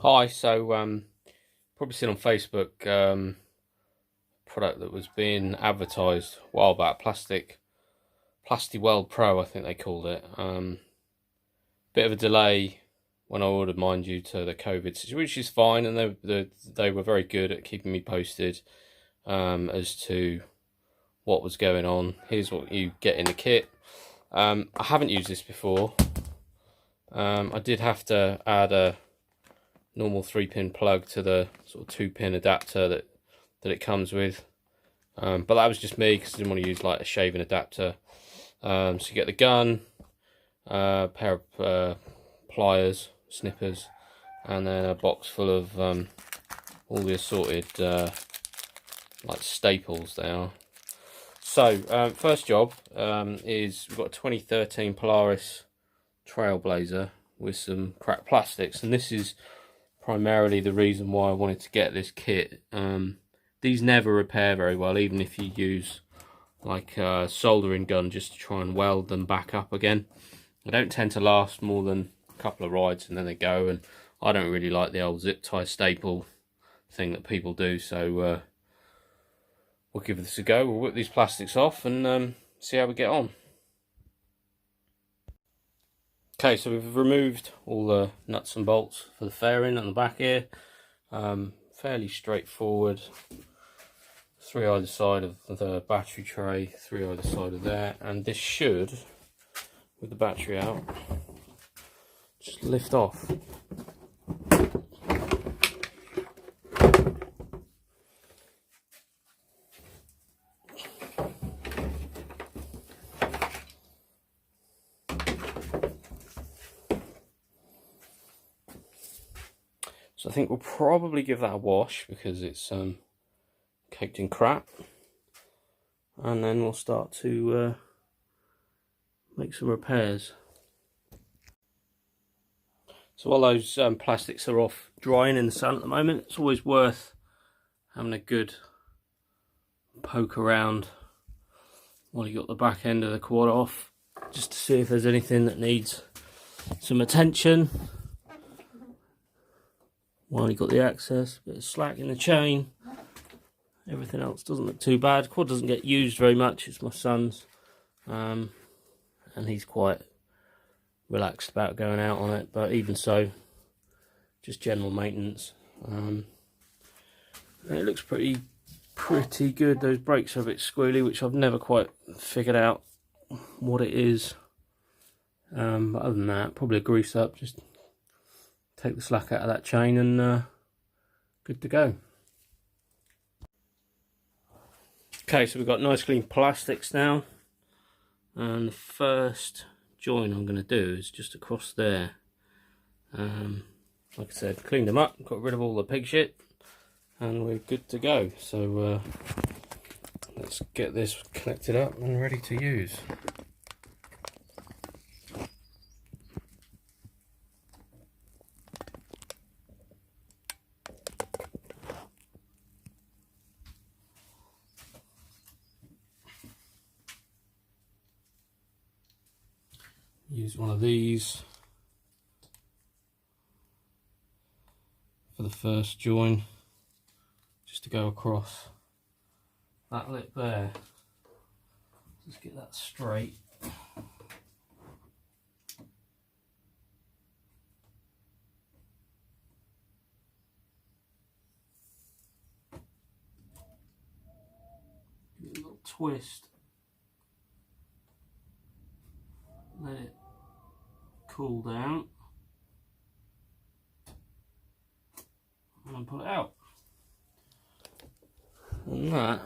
Hi, probably seen on Facebook product that was being advertised a while back, Plastiweld Pro, I think they called it. Bit of a delay when I ordered mine due to the COVID situation, which is fine, and they were very good at keeping me posted as to what was going on. Here's what you get in the kit. I haven't used this before. I did have to add a normal 3-pin plug to the sort of 2-pin adapter that it comes with, but that was just me because I didn't want to use like a shaving adapter. So you get the gun, a pair of pliers, snippers, and then a box full of all the assorted like staples they are. So first job is we've got a 2013 Polaris Trailblazer with some cracked plastics, and this is primarily the reason why I wanted to get this kit. These never repair very well, even if you use like a soldering gun just to try and weld them back up again. They don't tend to last more than a couple of rides and then they go, and I don't really like the old zip tie staple thing that people do, so we'll give this a go. We'll whip these plastics off and see how we get on. Okay, so we've removed all the nuts and bolts for the fairing on the back here. Fairly straightforward. 3 either side of the battery tray, 3 either side of there, and this should, with the battery out, just lift off. So I think we'll probably give that a wash because it's caked in crap, and then we'll start to make some repairs. So while those plastics are off drying in the sun at the moment, it's always worth having a good poke around while you got the back end of the quad off, just to see if there's anything that needs some attention. While you got the access, bit of slack in the chain. Everything else doesn't look too bad. Quad doesn't get used very much. It's my son's, and he's quite relaxed about going out on it. But even so, just general maintenance. And it looks pretty good. Those brakes are a bit squealy, which I've never quite figured out what it is. But other than that, probably a grease up. Just take the slack out of that chain and good to go. Okay, so we've got nice clean plastics now, and the first join I'm going to do is just across there. Like I said, cleaned them up, got rid of all the pig shit, and we're good to go. So let's get this connected up and ready to use. Use one of these for the first join, just to go across that lip there. Just get that straight. Give it a little twist. Let it cool down and pull it out, and that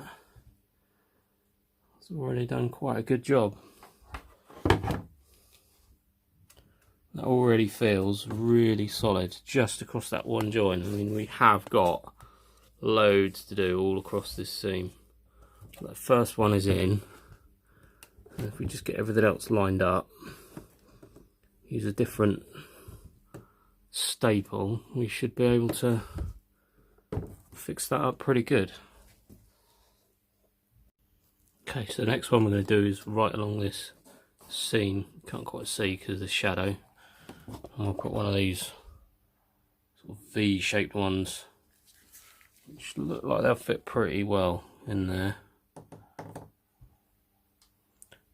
has already done quite a good job. That already feels really solid just across that one joint. I mean, we have got loads to do all across this seam. That first one is in, and if we just get everything else lined up, use a different staple, we should be able to fix that up pretty good. Okay, so the next one we're going to do is right along this seam. You can't quite see because of the shadow. And I'll put one of these sort of V-shaped ones, which look like they'll fit pretty well in there.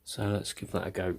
So let's give that a go.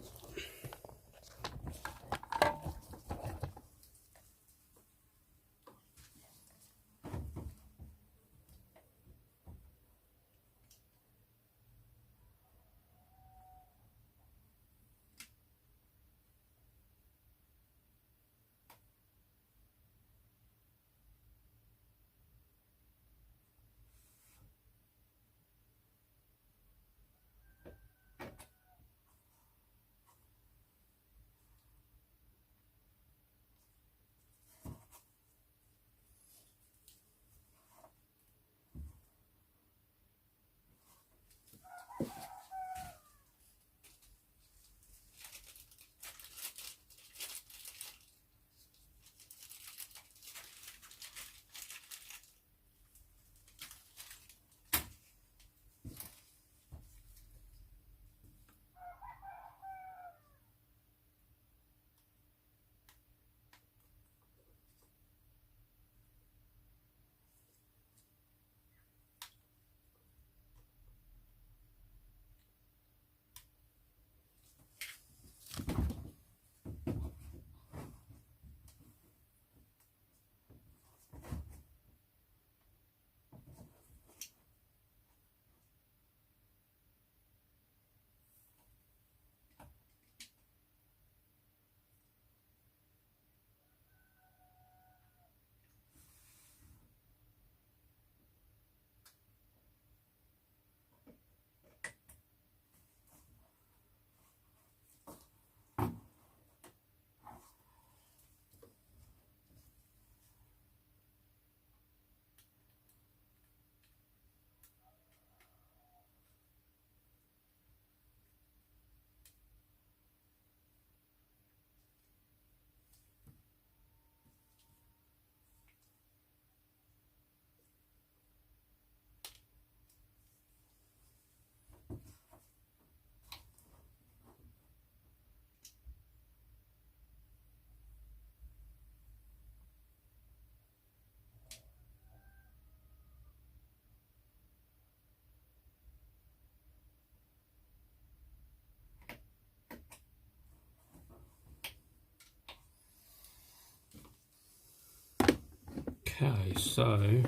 Okay, so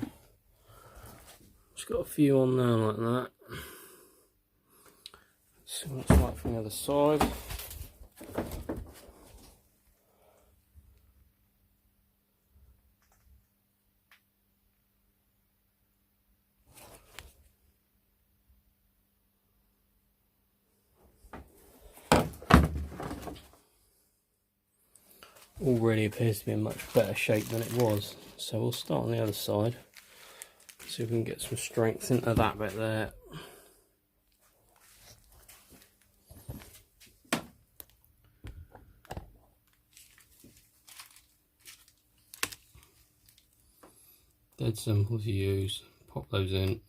just got a few on there like that. Let's see what it's like from the other side. Already appears to be in much better shape than it was, so we'll start on the other side, see if we can get some strength into that bit there. Dead simple to use. Pop those in,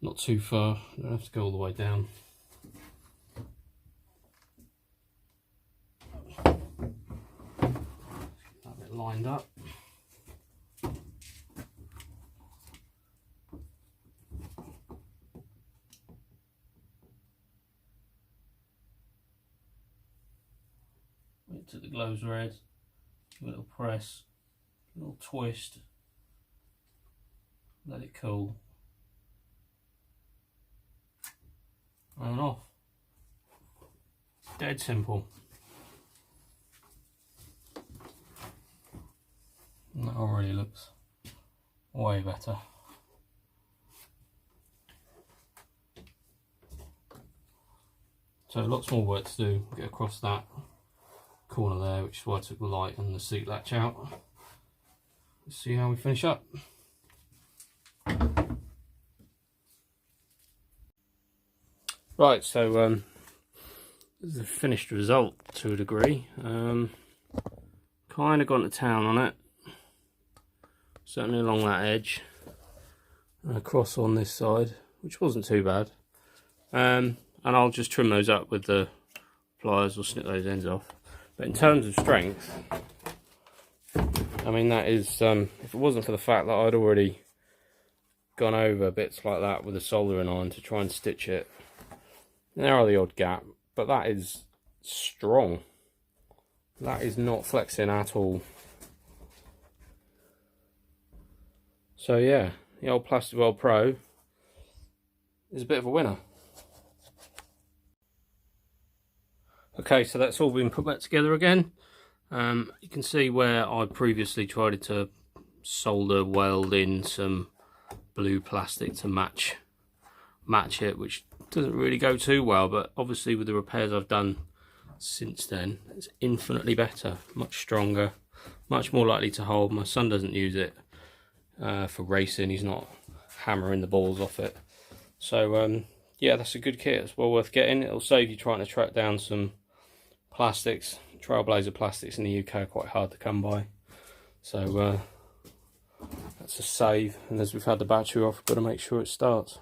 not too far, don't have to go all the way down. That bit lined up. Wait till the glow's red, give it a little press, a little twist, let it cool, and off. Dead simple. And that already looks way better. So lots more work to do, get across that corner there, which is why I took the light and the seat latch out. Let's see how we finish up. Right, so this is the finished result to a degree. Kind of gone to town on it, certainly along that edge, and across on this side, which wasn't too bad. And I'll just trim those up with the pliers or snip those ends off. But in terms of strength, I mean, that is, if it wasn't for the fact that I'd already gone over bits like that with a soldering iron to try and stitch it, there are the odd gap, but that is strong. That is not flexing at all. So yeah, the old Plastiweld Pro is a bit of a winner. Okay, so that's all been put back together again. You can see where I previously tried to solder weld in some blue plastic to match it, which doesn't really go too well, but obviously with the repairs I've done since then, it's infinitely better, much stronger, much more likely to hold. My son doesn't use it for racing, he's not hammering the balls off it. So yeah, that's a good kit, it's well worth getting. It'll save you trying to track down some plastics. Trailblazer plastics in the UK are quite hard to come by, so that's a save. And as we've had the battery off, we've got to make sure it starts.